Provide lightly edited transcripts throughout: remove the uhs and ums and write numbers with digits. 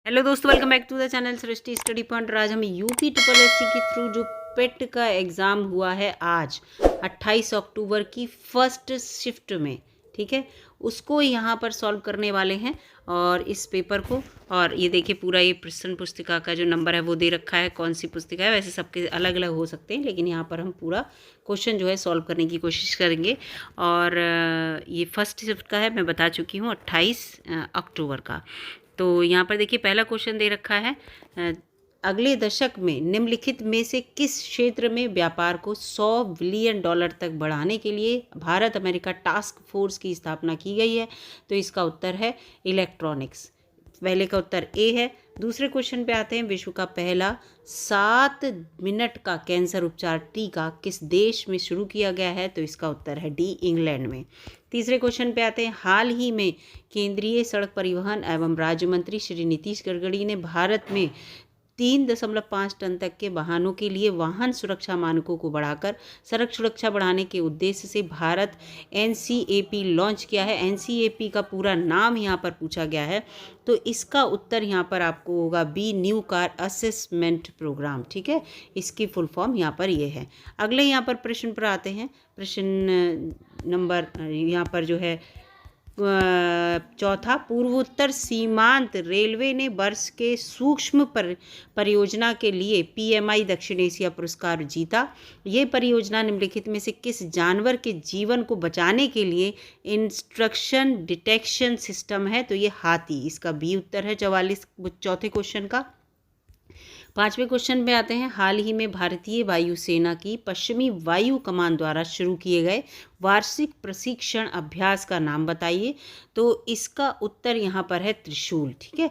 Hello दोस्तों, welcome back to the channel Srishti study point. आज हम यूपी ट्रिपल एससी के थ्रू जो पेट का एग्ज़ाम हुआ है आज 28 अक्टूबर की फर्स्ट शिफ्ट में, ठीक है, उसको यहाँ पर सॉल्व करने वाले हैं। और इस पेपर को, और ये देखिए पूरा ये प्रश्न पुस्तिका का जो नंबर है वो दे रखा है, कौन सी पुस्तिका है। वैसे सबके अलग अलग हो सकते हैं, लेकिन यहाँ पर हम पूरा क्वेश्चन जो है सॉल्व करने की कोशिश करेंगे। और ये फर्स्ट शिफ्ट का है, मैं बता चुकी हूँ 28 अक्टूबर का। तो यहाँ पर देखिए पहला क्वेश्चन दे रखा है, अगले दशक में निम्नलिखित में से किस क्षेत्र में व्यापार को 100 बिलियन डॉलर तक बढ़ाने के लिए भारत अमेरिका टास्क फोर्स की स्थापना की गई है। तो इसका उत्तर है इलेक्ट्रॉनिक्स। पहले का उत्तर ए है। दूसरे क्वेश्चन पे आते हैं, विश्व का पहला 7 मिनट का कैंसर उपचार टीका किस देश में शुरू किया गया है। तो इसका उत्तर है डी, इंग्लैंड में। तीसरे क्वेश्चन पे आते हैं, हाल ही में केंद्रीय सड़क परिवहन एवं राज्य मंत्री श्री नीतीश गडकरी ने भारत में 3.5 टन तक के वाहनों के लिए वाहन सुरक्षा मानकों को बढ़ाकर सड़क सुरक्षा बढ़ाने के उद्देश्य से भारत NCAP लॉन्च किया है। NCAP का पूरा नाम यहाँ पर पूछा गया है, तो इसका उत्तर यहाँ पर आपको होगा B, new car assessment program. ठीक है, इसकी फुल फॉर्म यहाँ पर ये है। अगले यहाँ पर प्रश्न पर आते हैं। प्रश्न नंबर यहाँ पर जो है चौथा, पूर्वोत्तर सीमांत रेलवे ने वर्ष के सूक्ष्म परियोजना के लिए PMI दक्षिण एशिया पुरस्कार जीता। ये परियोजना निम्नलिखित में से किस जानवर के जीवन को बचाने के लिए इंस्ट्रक्शन डिटेक्शन सिस्टम है। तो ये हाथी, इसका बी उत्तर है 44 चौथे क्वेश्चन का। पांचवें क्वेश्चन पे आते हैं, हाल ही में भारतीय वायुसेना की पश्चिमी वायु कमान द्वारा शुरू किए गए वार्षिक प्रशिक्षण अभ्यास का नाम बताइए। तो इसका उत्तर यहाँ पर है त्रिशूल। ठीक है,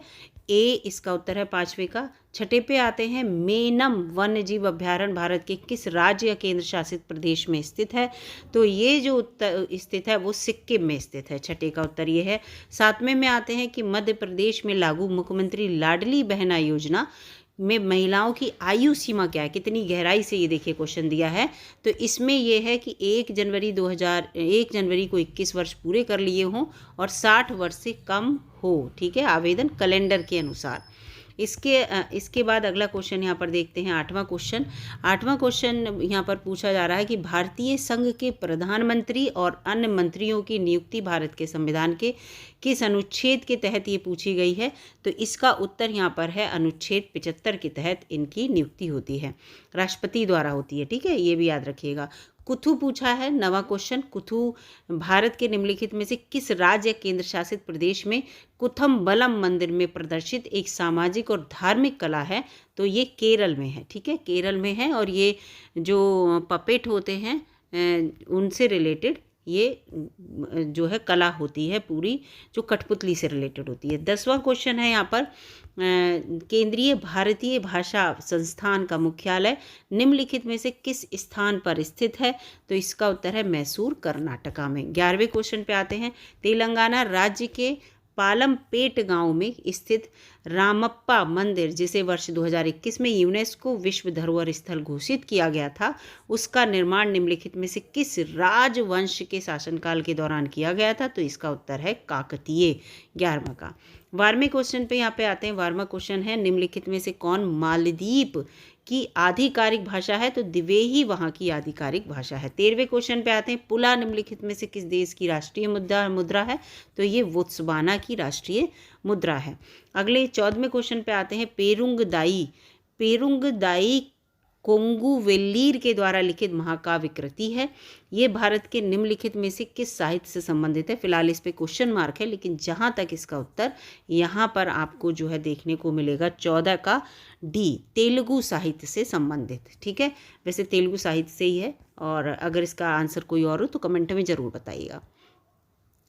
ए इसका उत्तर है पांचवे का। छठे पे आते हैं, मेनम वन्यजीव अभ्यारण्य भारत के किस राज्य या केंद्र शासित प्रदेश में स्थित है। तो ये जो उत्तर स्थित है वो सिक्किम में स्थित है। छठे का उत्तर ये है। सातवें में आते हैं कि मध्य प्रदेश में लागू मुख्यमंत्री लाडली बहना योजना में महिलाओं की आयु सीमा क्या है, कितनी गहराई से, ये देखिए क्वेश्चन दिया है। तो इसमें यह है कि 1 जनवरी को 21 वर्ष पूरे कर लिए हों और 60 वर्ष से कम हो। ठीक है, आवेदन कैलेंडर के अनुसार। इसके बाद अगला क्वेश्चन यहाँ पर देखते हैं, आठवां क्वेश्चन यहाँ पर पूछा जा रहा है कि भारतीय संघ के प्रधानमंत्री और अन्य मंत्रियों की नियुक्ति भारत के संविधान के किस अनुच्छेद के तहत ये पूछी गई है। तो इसका उत्तर यहाँ पर है अनुच्छेद 75 के तहत इनकी नियुक्ति होती है, राष्ट्रपति द्वारा होती है। ठीक है, ये भी याद रखिएगा। कुथु पूछा है, नवा क्वेश्चन। कुथु भारत के निम्नलिखित में से किस राज्य या केंद्र शासित प्रदेश में कुथम्बलम मंदिर में प्रदर्शित एक सामाजिक और धार्मिक कला है। तो ये केरल में है। ठीक है, केरल में है, और ये जो पपेट होते हैं उनसे रिलेटेड ये जो है कला होती है पूरी, जो कठपुतली से रिलेटेड होती है। 10वां क्वेश्चन है यहाँ पर, केंद्रीय भारतीय भाषा संस्थान का मुख्यालय निम्नलिखित में से किस स्थान पर स्थित है। तो इसका उत्तर है मैसूर, कर्नाटका में। 11वें क्वेश्चन पे आते हैं, तेलंगाना राज्य के पालमपेट गांव में स्थित रामप्पा मंदिर, जिसे वर्ष 2021 में यूनेस्को विश्व धरोहर स्थल घोषित किया गया था, उसका निर्माण निम्नलिखित में से किस राजवंश के शासनकाल के दौरान किया गया था। तो इसका उत्तर है काकतीय। 11वां का। 12वें क्वेश्चन पे यहाँ पे आते हैं। 12वां क्वेश्चन है, निम्नलिखित में से कौन मालदीव की आधिकारिक भाषा है। तो दिवेही वहाँ की आधिकारिक भाषा है। 13वें क्वेश्चन पे आते हैं, पुला निम्नलिखित में से किस देश की राष्ट्रीय मुद्रा है। तो ये बोत्सवाना की राष्ट्रीय मुद्रा है। अगले 14वें क्वेश्चन पे आते हैं, पेरुंगदाई कोंगुवेल्लीर के द्वारा लिखित महाकाव्य कृति है। ये भारत के निम्नलिखित में से किस साहित्य से संबंधित है। फिलहाल इस पे क्वेश्चन मार्क है, लेकिन जहाँ तक इसका उत्तर यहाँ पर आपको जो है देखने को मिलेगा 14 का डी, तेलुगु साहित्य से संबंधित। ठीक है, वैसे तेलुगु साहित्य से ही है, और अगर इसका आंसर कोई और हो तो कमेंट में ज़रूर बताइएगा।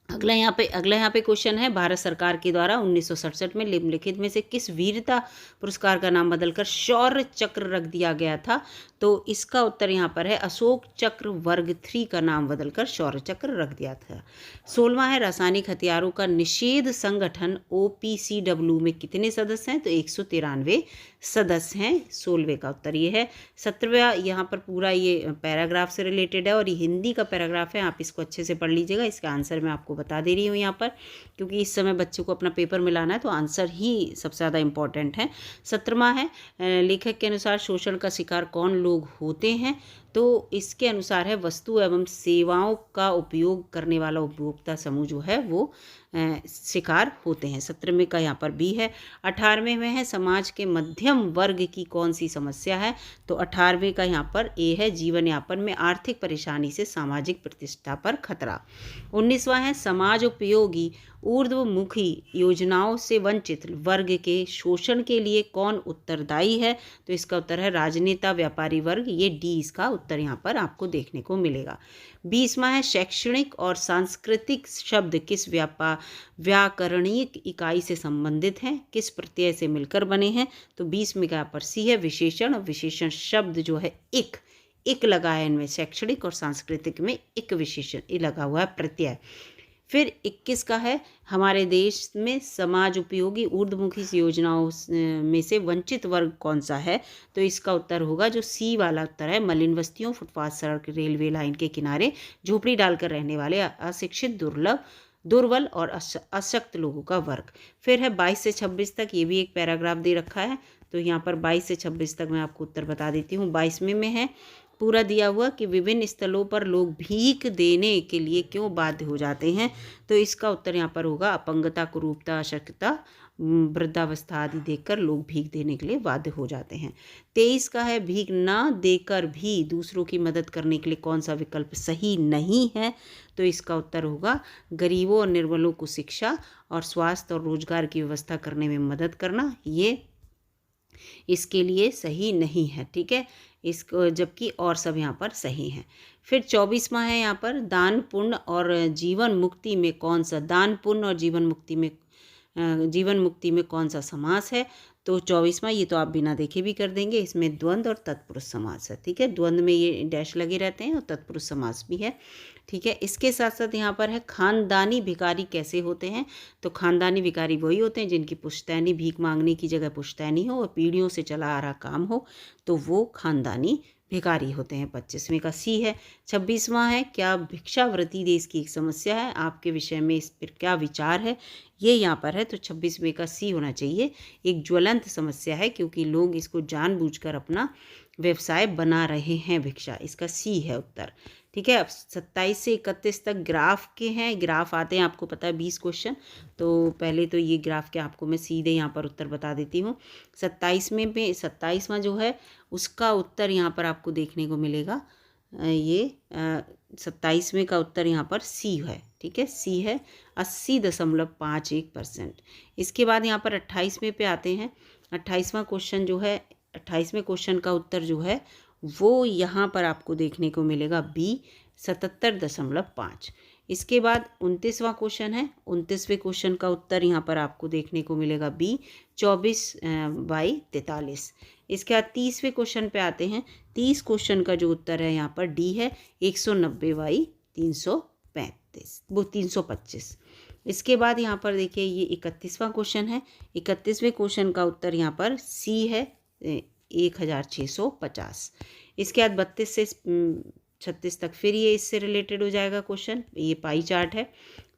अगला यहाँ पे क्वेश्चन है, भारत सरकार के द्वारा 1967 में निम्नलिखित में से किस वीरता पुरस्कार का नाम बदलकर शौर्य चक्र रख दिया गया था। तो इसका उत्तर यहाँ पर है अशोक चक्र वर्ग 3 का नाम बदलकर शौर्य चक्र रख दिया था। 16वां है, रासायनिक हथियारों का निषेध संगठन OPCW में कितने सदस्य हैं। तो 193 सदस्य हैं। 16वें का उत्तर ये है। 17वां यहाँ पर पूरा ये पैराग्राफ से रिलेटेड है, और ये हिंदी का पैराग्राफ है, आप इसको अच्छे से पढ़ लीजिएगा। इसका आंसर मैं आपको आपको बता दे रही हूँ यहाँ पर, क्योंकि इस समय बच्चों को अपना पेपर मिलाना है तो आंसर ही सबसे ज़्यादा इम्पॉर्टेंट है। 17वां है लेखक के अनुसार शोषण का शिकार कौन लोग होते हैं, तो इसके अनुसार है वस्तु एवं सेवाओं का उपयोग करने वाला उपभोक्ता समूह जो है वो शिकार होते हैं। 17वें का यहाँ पर बी है। 18वें में है समाज के मध्यम वर्ग की कौन सी समस्या है, तो 18वें का यहाँ पर ए है जीवन यापन में आर्थिक परेशानी से सामाजिक प्रतिष्ठा पर खतरा। 19वां है समाज उपयोगी ऊर्ध्वमुखी योजनाओं से वंचित वर्ग के शोषण के लिए कौन उत्तरदायी है, तो इसका उत्तर है राजनेता व्यापारी वर्ग, ये डी इसका उत्तर यहाँ पर आपको देखने को मिलेगा। 20वां है शैक्षणिक और सांस्कृतिक शब्द किस व्याकरणिक इकाई से संबंधित हैं, किस प्रत्यय से मिलकर बने हैं, तो 20 में यहाँ पर सी है विशेषण। विशेषण शब्द जो है एक लगा है इनमें, शैक्षणिक और सांस्कृतिक में एक विशेषण लगा हुआ है प्रत्यय। फिर 21 का है हमारे देश में समाज उपयोगी ऊर्ध्वमुखी योजनाओं में से वंचित वर्ग कौन सा है, तो इसका उत्तर होगा जो सी वाला उत्तर है मलिन बस्तियों, फुटपाथ, सड़क, रेलवे लाइन के किनारे झोपड़ी डालकर रहने वाले अशिक्षित, दुर्बल और अशक्त लोगों का वर्ग। फिर है 22 से 26 तक, ये भी एक पैराग्राफ दे रखा है, तो यहाँ पर 22 से 26 तक मैं आपको उत्तर बता देती हूँ। 22वें में है पूरा दिया हुआ कि विभिन्न स्थलों पर लोग भीख देने के लिए क्यों बाध्य हो जाते हैं, तो इसका उत्तर यहाँ पर होगा अपंगता, कुरूपता, अशक्तता, वृद्धावस्था आदि देखकर लोग भीख देने के लिए बाध्य हो जाते हैं। 23 का है भीख ना देकर भी दूसरों की मदद करने के लिए कौन सा विकल्प सही नहीं है, तो इसका उत्तर होगा गरीबों और निर्बलों को शिक्षा और स्वास्थ्य और रोजगार की व्यवस्था करने में मदद करना, ये इसके लिए सही नहीं है। ठीक है, इसको जबकि और सब यहाँ पर सही हैं। फिर 24वां है यहाँ पर दान पुण्य और जीवन मुक्ति में कौन सा, दान पुण्य और जीवन मुक्ति में कौन सा समास है, तो 24वां ये तो आप बिना देखे भी कर देंगे, इसमें द्वंद्व और तत्पुरुष समास है। ठीक है, द्वंद्व में ये डैश लगे रहते हैं और तत्पुरुष समास भी है। ठीक है, इसके साथ साथ यहाँ पर है खानदानी भिखारी कैसे होते हैं, तो खानदानी भिखारी वही होते हैं जिनकी पुश्तैनी भीख मांगने की जगह पुश्तैनी हो और पीढ़ियों से चला आ रहा काम हो, तो वो खानदानी भिखारी होते हैं। 25वें का सी है। 26वां है क्या भिक्षावृत्ति देश की एक समस्या है, आपके विषय में इस पर क्या विचार है, ये यहाँ पर है, तो 26वें का सी होना चाहिए। एक ज्वलंत समस्या है क्योंकि लोग इसको जानबूझकर अपना व्यवसाय बना रहे हैं भिक्षा, इसका सी है उत्तर। ठीक है, अब 27 से 31 तक ग्राफ के हैं, ग्राफ आते हैं आपको पता है 20 क्वेश्चन, तो पहले तो ये ग्राफ के आपको मैं सीधे यहाँ पर उत्तर बता देती हूँ। 27वां जो है उसका उत्तर यहाँ पर आपको देखने को मिलेगा, ये 27वें का उत्तर यहाँ पर सी है। ठीक है, सी है 80.51%। इसके बाद यहाँ पर 28वें पे आते हैं। 28वां क्वेश्चन जो है, 28वें क्वेश्चन का उत्तर जो है वो यहाँ पर आपको देखने को मिलेगा बी 77.5। इसके बाद 29वां क्वेश्चन है, 29वें क्वेश्चन का उत्तर यहाँ पर आपको देखने को मिलेगा बी 24/43। इसके बाद 30वें क्वेश्चन पे आते हैं। 30 क्वेश्चन का जो उत्तर है यहाँ पर डी है 190/325। इसके बाद यहाँ पर देखिए ये 31वां क्वेश्चन है। 31वें क्वेश्चन का उत्तर यहाँ पर सी है 1650। इसके बाद 32 से 36 तक फिर ये इससे रिलेटेड हो जाएगा क्वेश्चन, ये पाई चार्ट है,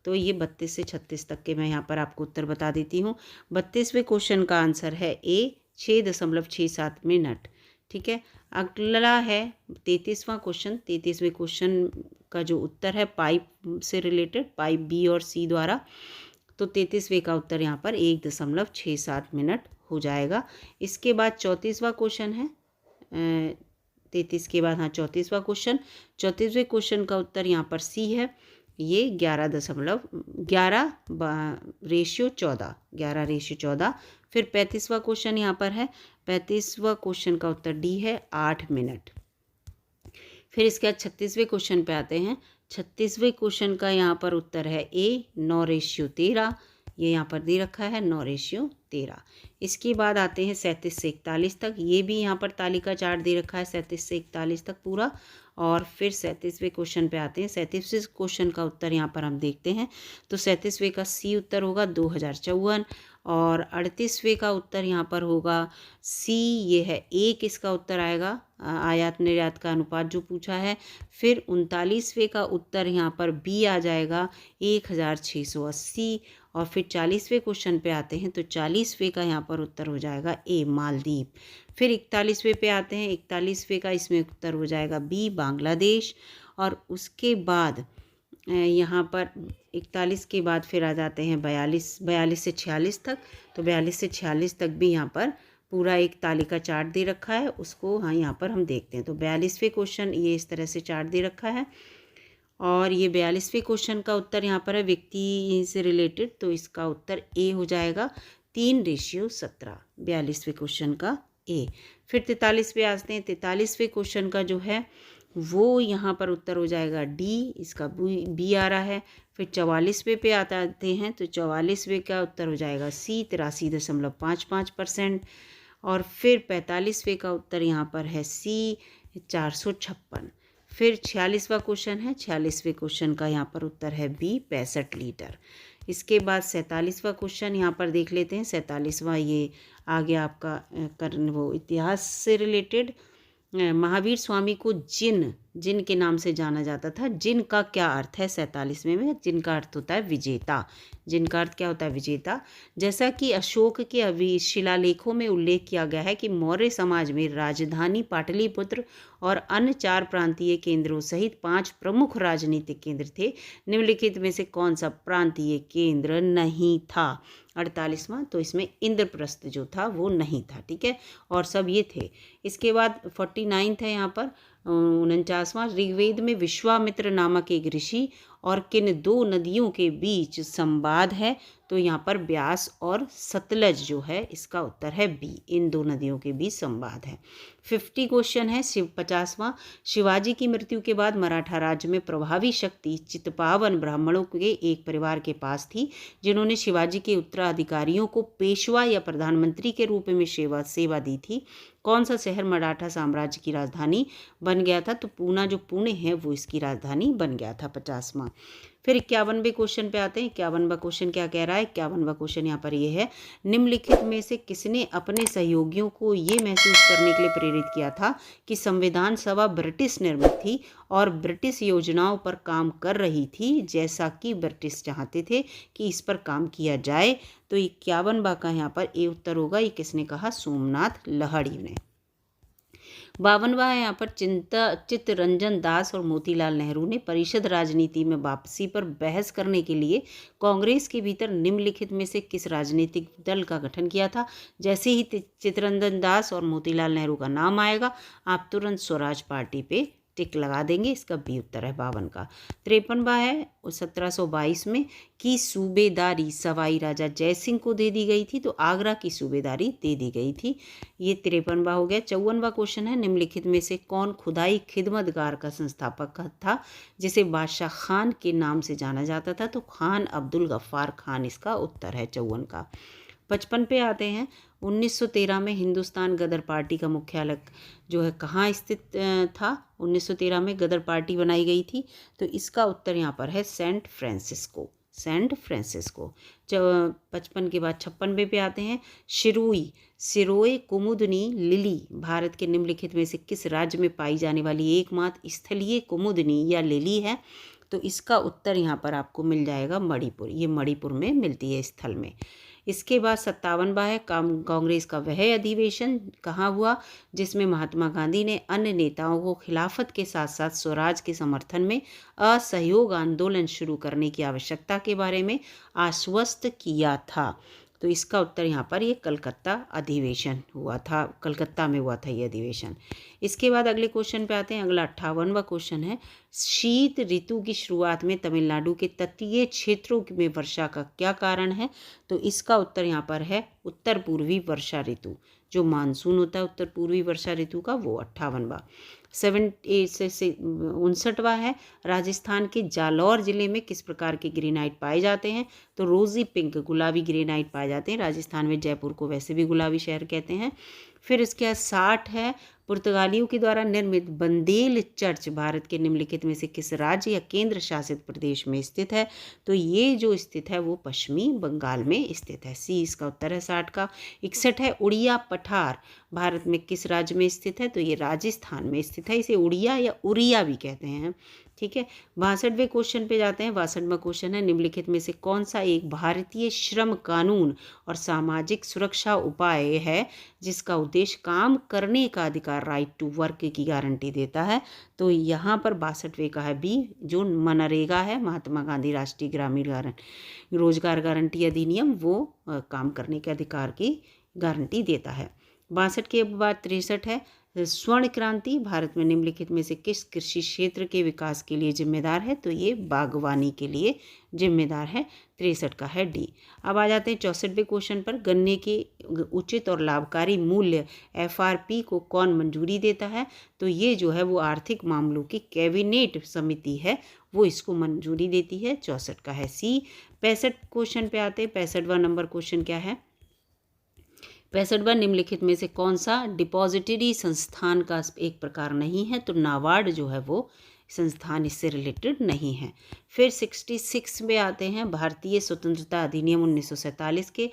तो ये 32 से 36 तक के मैं यहाँ पर आपको उत्तर बता देती हूँ। 32वें क्वेश्चन का आंसर है ए 6.67 मिनट। ठीक है, अगला है 33वां क्वेश्चन। 33वें क्वेश्चन का जो उत्तर है पाइप से रिलेटेड, पाइप बी और सी द्वारा, तो 33वें का उत्तर यहाँ पर 1.67 मिनट हो जाएगा। इसके बाद 34वां क्वेश्चन है, 33 के बाद 34वां क्वेश्चन। 34वें क्वेश्चन का उत्तर यहाँ पर सी है, ये 11:14। फिर 35वां क्वेश्चन यहाँ पर है, 35वां क्वेश्चन का उत्तर डी है 8 मिनट। फिर इसके बाद 36वें क्वेश्चन पे आते हैं। 36वें क्वेश्चन का यहाँ पर उत्तर है ए 9:13, ये यहाँ पर दे रखा है 9:13। इसके बाद आते हैं 37 से 41 तक, ये भी यहाँ पर तालिका चार्ट दे रखा है 37 से 41 तक पूरा। और फिर 37वें क्वेश्चन पे आते हैं। 37वें क्वेश्चन का उत्तर यहाँ पर हम देखते हैं, तो 37वें का सी उत्तर होगा 2054। और 38वें का उत्तर यहाँ पर होगा सी, ये है 1 इसका उत्तर आएगा, आयात निर्यात का अनुपात जो पूछा है। फिर 39वें का उत्तर यहाँ पर बी आ जाएगा 1680। और फिर 40वें क्वेश्चन पे आते हैं तो 40वें का यहाँ पर उत्तर हो जाएगा ए, मालदीव। फिर 41वें पे आते हैं, 41वें का इसमें उत्तर हो जाएगा बी, बांग्लादेश। और उसके बाद यहाँ पर 41 के बाद फिर आ जाते हैं 42 से 46 तक। तो 42 से 46 तक भी यहाँ पर पूरा एक तालिका चार्ट दे रखा है, उसको हाँ यहाँ पर हम देखते हैं। तो 42वें क्वेश्चन ये इस तरह से चार्ट दे रखा है और ये 42वें क्वेश्चन का उत्तर यहाँ पर है व्यक्ति से रिलेटेड, तो इसका उत्तर ए हो जाएगा 3:17, 42वें क्वेश्चन का ए। फिर 43 पे आते हैं, 43वें क्वेश्चन का जो है वो यहाँ पर उत्तर हो जाएगा डी, इसका बी आ रहा है। फिर 44वें पे आते हैं तो 44वें का उत्तर हो जाएगा सी, 83.55%। और फिर 45वें का उत्तर यहाँ पर है सी, 456। फिर 46वां क्वेश्चन है, 46वें क्वेश्चन का यहाँ पर उत्तर है बी, 65 लीटर। इसके बाद 47वां क्वेश्चन यहाँ पर देख लेते हैं। 47वां ये आ गया आपका वो इतिहास से रिलेटेड। महावीर स्वामी को जिन के नाम से जाना जाता था, जिन का क्या अर्थ है 47वें में? जिन का अर्थ होता है विजेता। जिन का अर्थ क्या होता है? विजेता। जैसा कि अशोक के शिलालेखों में उल्लेख किया गया है कि मौर्य समाज में राजधानी पाटलिपुत्र और अन्य 4 प्रांतीय केंद्रों सहित 5 प्रमुख राजनीतिक केंद्र थे। निम्नलिखित में से कौन सा प्रांतीय केंद्र नहीं था? 48वां, तो इसमें इंद्रप्रस्थ जो था वो नहीं था, ठीक है, और सब ये थे। इसके बाद 49 है यहाँ पर 49वां, ऋग्वेद में विश्वामित्र नामक एक ऋषि और किन 2 नदियों के बीच संवाद है? तो यहाँ पर ब्यास और सतलज जो है इसका उत्तर है बी, इन 2 नदियों के बीच संवाद है। 50 क्वेश्चन है 50वां, शिवाजी की मृत्यु के बाद मराठा राज्य में प्रभावी शक्ति चित्पावन ब्राह्मणों के एक परिवार के पास थी, जिन्होंने शिवाजी के उत्तराधिकारियों को पेशवा या प्रधानमंत्री के रूप में सेवा दी थी। कौन सा शहर मराठा साम्राज्य की राजधानी बन गया था? तो पूना, जो पुणे है वो इसकी राजधानी बन गया था, 50वां। फिर 51वें क्वेश्चन पे आते हैं। 51वां क्वेश्चन क्या कह रहा है? 51वां क्वेश्चन यहाँ पर ये है, निम्नलिखित में से किसने अपने सहयोगियों को ये महसूस करने के लिए प्रेरित किया था कि संविधान सभा ब्रिटिश निर्मित थी और ब्रिटिश योजनाओं पर काम कर रही थी, जैसा कि ब्रिटिश चाहते थे कि इस पर काम किया जाए? तो 51वां का यहाँ पर ए उत्तर होगा। ये किसने कहा? सोमनाथ लहड़ी ने। 52वां है यहाँ पर चित्तरंजन दास और मोतीलाल नेहरू ने परिषद राजनीति में वापसी पर बहस करने के लिए कांग्रेस के भीतर निम्नलिखित में से किस राजनीतिक दल का गठन किया था? जैसे ही चित्तरंजन दास और मोतीलाल नेहरू का नाम आएगा आप तुरंत स्वराज पार्टी पे टिक लगा देंगे, इसका बी उत्तर है 52 का। 53वां है 1722 में की सूबेदारी सवाई राजा जयसिंह को दे दी गई थी, तो आगरा की सूबेदारी दे दी गई थी। ये 53वां हो गया। 54वां क्वेश्चन है, निम्नलिखित में से कौन खुदाई खिदमतगार का संस्थापक था, जिसे बादशाह खान के नाम से जाना जाता था? तो खान अब्दुल गफ्फार खान इसका उत्तर है 54 का। 55 पे आते हैं। 1913 में हिंदुस्तान गदर पार्टी का मुख्यालय जो है कहाँ स्थित था? 1913 में गदर पार्टी बनाई गई थी, तो इसका उत्तर यहाँ पर है सेंट फ्रांसिस्को। 55 के बाद 56 पे आते हैं। सिरोए कुमुदनी लिली भारत के निम्नलिखित में से किस राज्य में पाई जाने वाली एकमात्र स्थलीय कुमुदनी या लिली है? तो इसका उत्तर यहाँ पर आपको मिल जाएगा मणिपुर। ये मणिपुर में मिलती है स्थल में। इसके बाद 57वां है, कांग्रेस का वह अधिवेशन कहाँ हुआ जिसमें महात्मा गांधी ने अन्य नेताओं को खिलाफत के साथ साथ स्वराज के समर्थन में असहयोग आंदोलन शुरू करने की आवश्यकता के बारे में आश्वस्त किया था? तो इसका उत्तर यहाँ पर ये कलकत्ता अधिवेशन हुआ था, कलकत्ता में हुआ था ये अधिवेशन। इसके बाद अगले क्वेश्चन पे आते हैं। अगला 58वां क्वेश्चन है, शीत ऋतु की शुरुआत में तमिलनाडु के तटीय क्षेत्रों में वर्षा का क्या कारण है? तो इसका उत्तर यहाँ पर है उत्तर पूर्वी वर्षा ऋतु, जो मानसून होता है उत्तर पूर्वी वर्षा ऋतु का, वो 58वां। 59वां है, राजस्थान के जालौर जिले में किस प्रकार के ग्रेनाइट पाए जाते हैं? तो रोजी पिंक गुलाबी ग्रेनाइट पाए जाते हैं। राजस्थान में जयपुर को वैसे भी गुलाबी शहर कहते हैं। फिर इसके बाद 60 है, पुर्तगालियों के द्वारा निर्मित बंदेल चर्च भारत के निम्नलिखित में से किस राज्य या केंद्र शासित प्रदेश में स्थित है? तो ये जो स्थित है वो पश्चिमी बंगाल में स्थित है। सी इसका उत्तर है 60 का। 61 है उड़िया पठार भारत में किस राज्य में स्थित है? तो ये राजस्थान में स्थित है। इसे उड़िया या उड़िया भी कहते हैं। ठीक है, 62वें क्वेश्चन पे जाते हैं। 62वां क्वेश्चन है निम्नलिखित में से कौन सा एक भारतीय श्रम कानून और सामाजिक सुरक्षा उपाय है जिसका उद्देश्य काम करने का अधिकार, राइट टू वर्क की गारंटी देता है? तो यहाँ पर 62वें का है बी, जो मनरेगा है, महात्मा गांधी राष्ट्रीय ग्रामीण रोजगार गारंटी अधिनियम, वो काम करने के अधिकार की गारंटी देता है। 62 के बाद 63 है स्वर्ण क्रांति भारत में निम्नलिखित में से किस कृषि क्षेत्र के विकास के लिए जिम्मेदार है? तो ये बागवानी के लिए जिम्मेदार है। 63 का है डी। अब आ जाते हैं 64वें क्वेश्चन पर। गन्ने के उचित और लाभकारी मूल्य FRP को कौन मंजूरी देता है? तो ये जो है वो आर्थिक मामलों की कैबिनेट समिति है, वो इसको मंजूरी देती है। 64 का है सी। 65 क्वेश्चन पे आते हैं। 65वां नंबर क्वेश्चन क्या है? 65वां निम्नलिखित में से कौन सा डिपॉजिटरी संस्थान का एक प्रकार नहीं है? तो नाबार्ड जो है वो संस्थान इससे रिलेटेड नहीं है। फिर 66 में आते हैं। भारतीय स्वतंत्रता अधिनियम 1947 के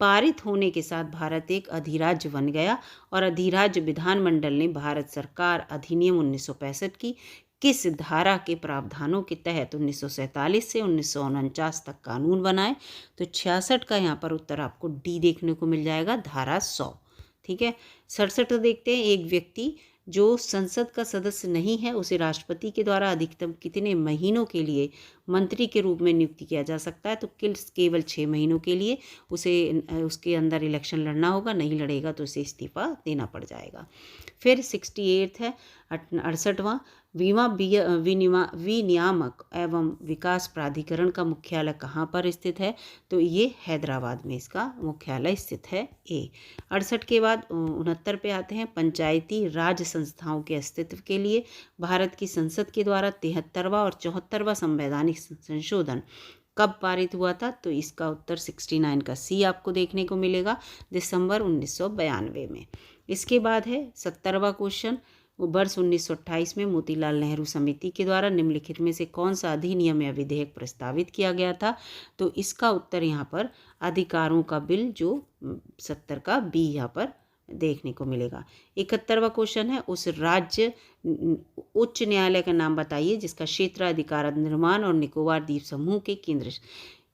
पारित होने के साथ भारत एक अधिराज्य बन गया और अधिराज्य विधानमंडल ने भारत सरकार अधिनियम 1965 की किस धारा के प्रावधानों के तहत 1947 से 1949 तक कानून बनाए? तो 66 का यहाँ पर उत्तर आपको डी देखने को मिल जाएगा, धारा 100। ठीक है, 67 देखते हैं। एक व्यक्ति जो संसद का सदस्य नहीं है उसे राष्ट्रपति के द्वारा अधिकतम कितने महीनों के लिए मंत्री के रूप में नियुक्त किया जा सकता है? तो केवल 6 महीनों के लिए उसे उसके अंदर इलेक्शन लड़ना होगा, नहीं लड़ेगा तो उसे इस्तीफा देना पड़ जाएगा। फिर 68 है 68वां विनियामक एवं विकास प्राधिकरण का मुख्यालय कहाँ पर स्थित है? तो ये हैदराबाद में इसका मुख्यालय स्थित है, ए। 68 के बाद 69 पे आते हैं। पंचायती राज संस्थाओं के अस्तित्व के लिए भारत की संसद के द्वारा 73वां और 74वां संवैधानिक संशोधन कब पारित हुआ था? तो इसका उत्तर 69 का सी आपको देखने को मिलेगा, दिसंबर 1992 में। इसके बाद है 70वां क्वेश्चन। वर्ष 1928 में मोतीलाल नेहरू समिति के द्वारा निम्नलिखित में से कौन सा अधिनियम या विधेयक प्रस्तावित किया गया था? तो इसका उत्तर यहाँ पर अधिकारों का बिल, जो 70 का बी यहाँ पर देखने को मिलेगा। 71वां क्वेश्चन है उस राज्य उच्च न्यायालय का नाम बताइए जिसका क्षेत्राधिकार अंडमान और निकोबार द्वीप समूह के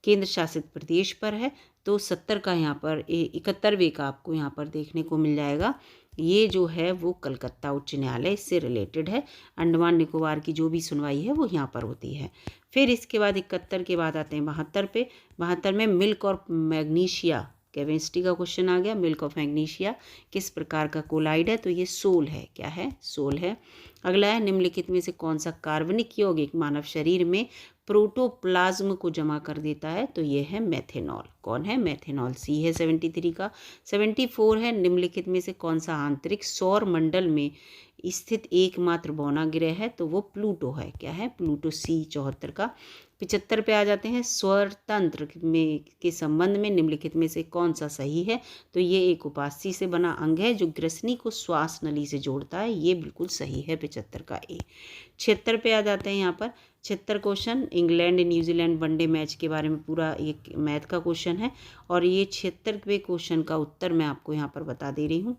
केंद्र शासित प्रदेश पर है। तो 70 का यहाँ पर 71वें का आपको यहाँ पर देखने को मिल जाएगा। ये जो है वो कलकत्ता उच्च न्यायालय से रिलेटेड है। अंडमान निकोबार की जो भी सुनवाई है वो यहाँ पर होती है। फिर इसके बाद 71 के बाद आते हैं 72 पे। 72 में मिल्क और मैग्नीशिया केमिस्ट्री का क्वेश्चन आ गया। मिल्क और मैग्नीशिया किस प्रकार का कोलाइड है? तो ये सोल है। क्या है? सोल है। अगला है निम्नलिखित में से कौन सा कार्बनिक यौगिक मानव शरीर में प्रोटोप्लाज्म को जमा कर देता है? तो ये है मेथेनॉल। कौन है? मेथेनॉल। सी है 73 का। 74 है निम्नलिखित में से कौन सा आंतरिक सौर मंडल में स्थित एकमात्र बौना ग्रह है? तो वो प्लूटो है। क्या है? प्लूटो। सी 74 का। 75 पे आ जाते हैं। स्वरतंत्र में के संबंध में निम्नलिखित में से कौन सा सही है? तो ये एक उपास्थि से बना अंग है जो ग्रसनी को श्वास नली से जोड़ता है। ये बिल्कुल सही है, 75 का ए। 76 पे आ जाते हैं यहाँ पर। 76 question England New Zealand one day match के बारे में पूरा एक मैथ का क्वेश्चन है और ये 76वें क्वेश्चन का उत्तर मैं आपको यहाँ पर बता दे रही हूँ।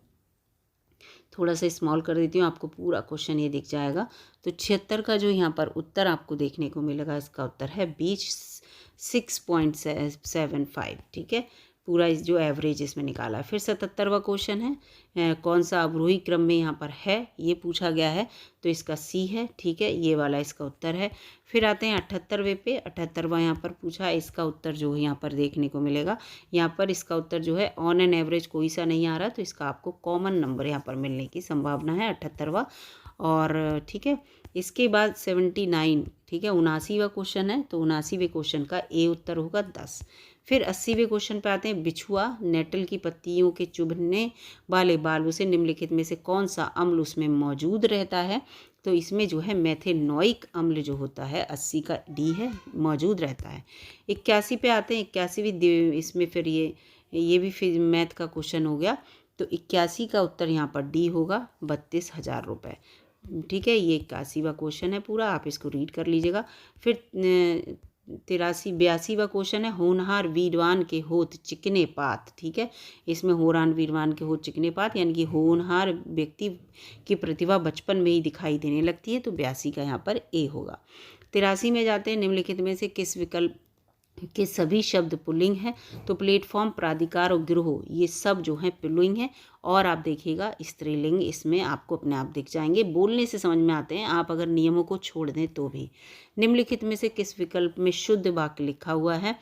थोड़ा सा स्मॉल कर देती हूँ, आपको पूरा क्वेश्चन ये दिख जाएगा। तो 76 का जो यहाँ पर उत्तर आपको देखने को मिलेगा, इसका उत्तर है बी 6.75। ठीक है, पूरा इस जो एवरेज इसमें निकाला है। फिर 77वां क्वेश्चन है कौन सा अवरोही क्रम में यहाँ पर है, ये पूछा गया है। तो इसका सी है। ठीक है, ये वाला इसका उत्तर है। फिर आते हैं 78वें पे। 78वां यहाँ पर पूछा है, इसका उत्तर जो है यहाँ पर देखने को मिलेगा। यहाँ पर इसका उत्तर जो है ऑन एन एवरेज कोई सा नहीं आ रहा, तो इसका आपको कॉमन नंबर यहाँ पर मिलने की संभावना है 78वां। और ठीक है, इसके बाद 79, ठीक है, 79वां क्वेश्चन है। तो 79वें क्वेश्चन का ए उत्तर होगा 10। फिर 80वें क्वेश्चन पे आते हैं। बिछुआ नेटल की पत्तियों के चुभने वाले बालों से निम्नलिखित में से कौन सा अम्ल उसमें मौजूद रहता है? तो इसमें जो है मेथेनोइक अम्ल जो होता है 80 का डी है, मौजूद रहता है। 81 पे आते हैं। 81वीं इसमें फिर ये भी फिर मैथ का क्वेश्चन हो गया। तो 81 का उत्तर यहाँ पर डी होगा 32,000 रुपये। ठीक है, ये 81वां क्वेश्चन है पूरा, आप इसको रीड कर लीजिएगा। फिर 82वां क्वेश्चन है, होनहार वीरवान के होत चिकने पात। ठीक है, इसमें होनहार वीरवान के होत चिकने पात यानी कि होनहार व्यक्ति की प्रतिभा बचपन में ही दिखाई देने लगती है, तो 82 का यहाँ पर ए होगा। 83 में जाते हैं, निम्नलिखित में से किस विकल्प के सभी शब्द पुल्लिंग हैं? तो प्लेटफॉर्म, प्राधिकार और गिरोह, ये सब जो हैं पुल्लिंग हैं। और आप देखिएगा स्त्रीलिंग इसमें आपको अपने आप दिख जाएंगे, बोलने से समझ में आते हैं, आप अगर नियमों को छोड़ दें तो भी। निम्नलिखित में से किस विकल्प में शुद्ध वाक्य लिखा हुआ है?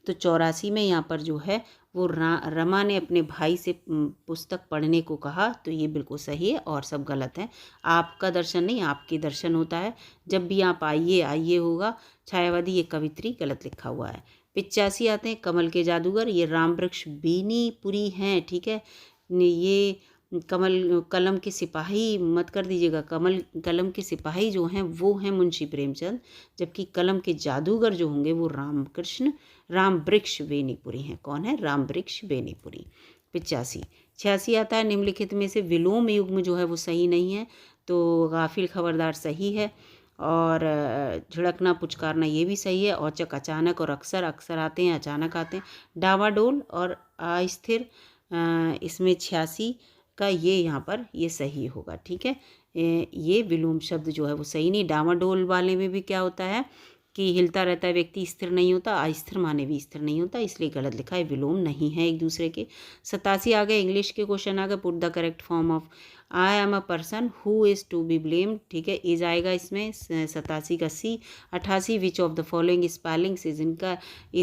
तो 84 में यहाँ पर जो है वो रमा ने अपने भाई से पुस्तक पढ़ने को कहा, तो ये बिल्कुल सही है और सब गलत है। आपका दर्शन नहीं, आपके दर्शन होता है। जब भी आप आइए आइए होगा। छायावादी, ये कवित्री गलत लिखा हुआ है। 85 आते हैं, कमल के जादूगर, ये राम वृक्ष बेनीपुरी हैं। ठीक है, ये कलम के सिपाही मत कर दीजिएगा, कलम के सिपाही जो हैं वो हैं मुंशी प्रेमचंद, जबकि कलम के जादूगर जो होंगे वो राम वृक्ष बेनीपुरी हैं। कौन है? राम वृक्ष बेनीपुरी। 85। 86 आता है, निम्नलिखित में से विलोम युग्म जो है वो सही नहीं है, तो गाफिल खबरदार सही है, और झिड़कना पुचकारना ये भी सही है। औचक अचानक और अक्सर आते हैं, अचानक आते हैं। डावाडोल और अस्थिर, इसमें 86 का ये यहाँ पर ये सही होगा। ठीक है, ये विलोम शब्द जो है वो सही नहीं। डावाडोल वाले में भी क्या होता है कि हिलता रहता है व्यक्ति, स्थिर नहीं होता, अस्थिर माने भी स्थिर नहीं होता, इसलिए गलत लिखा है, विलोम नहीं है एक दूसरे के। 87 आ गए, इंग्लिश के क्वेश्चन आ गए। Put the correct form of I am a person who is to be blamed. ठीक है, इज आएगा इसमें 87 का C. 88 which of the following spellings is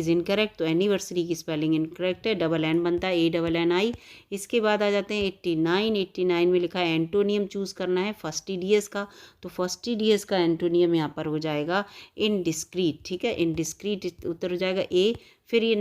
incorrect, तो एनिवर्सरी की स्पेलिंग इनकरेक्ट है, डबल एन बनता है, ANNI। इसके बाद आ जाते हैं 89 में लिखा है एंटोनियम चूज़ करना है फस्टिडियस का, तो फस्टिडियस का एंटोनियम यहाँ पर हो जाएगा इनडिस्क्रीट। ठीक है, इनडिस्क्रीट उत्तर हो जाएगा ए। फिर ये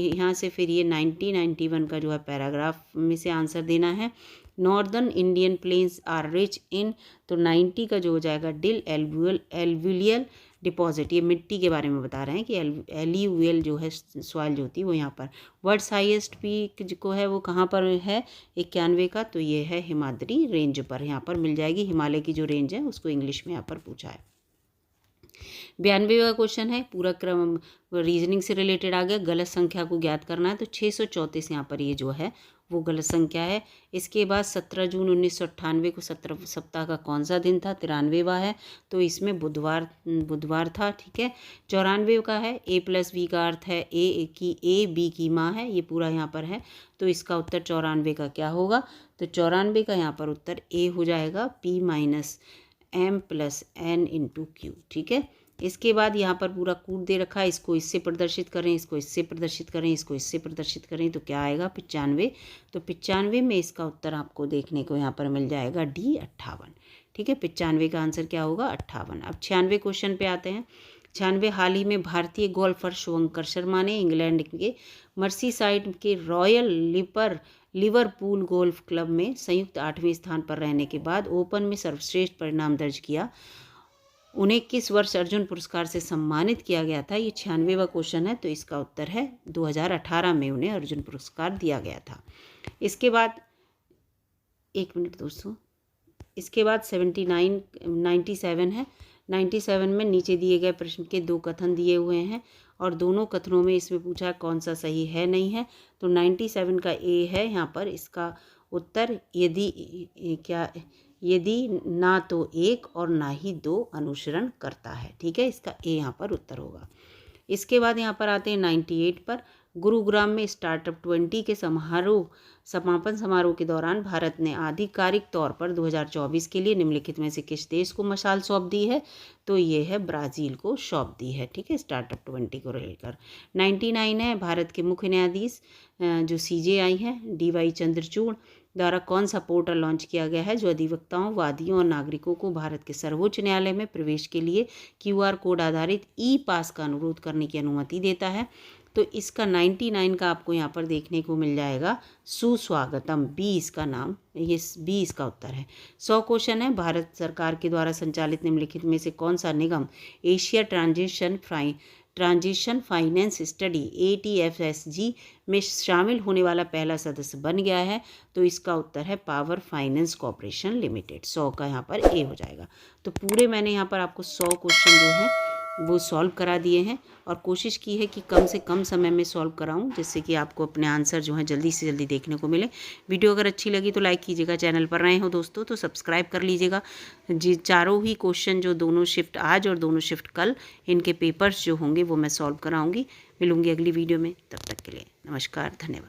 यहाँ से फिर ये 91 का जो है पैराग्राफ में से आंसर देना है। Northern Indian plains are rich in, तो 90 का जो हो जाएगा डिल एल्यूवियल डिपॉजिट, ये मिट्टी के बारे में बता रहे हैं कि एल्यूवियल जो है सॉइल जो होती है वो यहाँ पर। वर्ल्ड्स हाईएस्ट पीक जो है वो कहाँ पर है 91 का, तो ये है हिमाद्री रेंज पर, यहाँ पर मिल जाएगी। हिमालय की जो रेंज है उसको इंग्लिश में यहाँ पर पूछा है। 92वां क्वेश्चन है, पूरा क्रम रीजनिंग से रिलेटेड आ गया, गलत संख्या को ज्ञात करना है, तो 634 यहाँ पर ये जो है वो गलत संख्या है। इसके बाद 17 जून 1998 को 17 सप्ताह का कौन सा दिन था? 93वां है, तो इसमें बुधवार था। ठीक है, 94 का है, A+B का अर्थ है A B की माँ है, ये पूरा यहाँ पर है, तो इसका उत्तर 94 का क्या होगा? तो 94 का यहाँ पर उत्तर A हो जाएगा, P - M + N × Q। ठीक है, इसके बाद यहाँ पर पूरा कूट दे रखा है, इसको इससे प्रदर्शित करें, इसको इससे प्रदर्शित करें, इसको इससे प्रदर्शित करें, तो क्या आएगा? 95। तो 95 में इसका उत्तर आपको देखने को यहाँ पर मिल जाएगा D 58। ठीक है, 95 का आंसर क्या होगा? 58। अब 96 क्वेश्चन पे आते हैं। 96 हाल ही में भारतीय गोल्फर शुभंकर शर्मा ने इंग्लैंड के मर्सीसाइड के रॉयल लिवरपूल गोल्फ क्लब में संयुक्त 8वें स्थान पर रहने के बाद ओपन में सर्वश्रेष्ठ परिणाम दर्ज किया। उन्हें किस वर्ष अर्जुन पुरस्कार से सम्मानित किया गया था? ये 96वां क्वेश्चन है, तो इसका उत्तर है 2018 में उन्हें अर्जुन पुरस्कार दिया गया था। इसके बाद 1 मिनट दोस्तों, इसके बाद 97 है। 97 में नीचे दिए गए प्रश्न के 2 कथन दिए हुए हैं और दोनों कथनों में इसमें पूछा कौन सा सही है नहीं है, तो 97 का ए है यहाँ पर इसका उत्तर। यदि ना तो 1 और ना ही 2 अनुसरण करता है। ठीक है, इसका ए यहाँ पर उत्तर होगा। इसके बाद यहाँ पर आते हैं 98 पर। गुरुग्राम में स्टार्टअप 20 के समापन समारोह के दौरान भारत ने आधिकारिक तौर पर 2024 के लिए निम्नलिखित में से किस देश को मशाल सौंप दी है? तो ये है ब्राज़ील को सौंप दी है। ठीक है, स्टार्टअप 20 को लेकर। 99 है, भारत के मुख्य न्यायाधीश जो CJI हैं DY चंद्रचूड़ द्वारा कौन सा पोर्टल लॉन्च किया गया है जो अधिवक्ताओं, वादियों और नागरिकों को भारत के सर्वोच्च न्यायालय में प्रवेश के लिए QR कोड आधारित E-पास का अनुरोध करने की अनुमति देता है? तो इसका 99 का आपको यहाँ पर देखने को मिल जाएगा सुस्वागतम, बी इसका नाम, ये बी इसका उत्तर है। 100 क्वेश्चन है, भारत सरकार के द्वारा संचालित निम्नलिखित में से कौन सा निगम Asia transition transition finance study ATFSG में शामिल होने वाला पहला सदस्य बन गया है? तो इसका उत्तर है पावर फाइनेंस कॉर्पोरेशन लिमिटेड। 100 का यहाँ पर ए हो जाएगा। तो पूरे मैंने यहाँ पर आपको 100 क्वेश्चन जो हैं वो सॉल्व करा दिए हैं और कोशिश की है कि कम से कम समय में सॉल्व कराऊं, जिससे कि आपको अपने आंसर जो हैं जल्दी से जल्दी देखने को मिले। वीडियो अगर अच्छी लगी तो लाइक कीजिएगा, चैनल पर नए हो दोस्तों तो सब्सक्राइब कर लीजिएगा। जी, चारों ही क्वेश्चन जो दोनों शिफ्ट आज और दोनों शिफ्ट कल, इनके पेपर्स जो होंगे वो मैं सॉल्व कराऊंगी। मिलूंगी अगली वीडियो में, तब तक के लिए नमस्कार, धन्यवाद।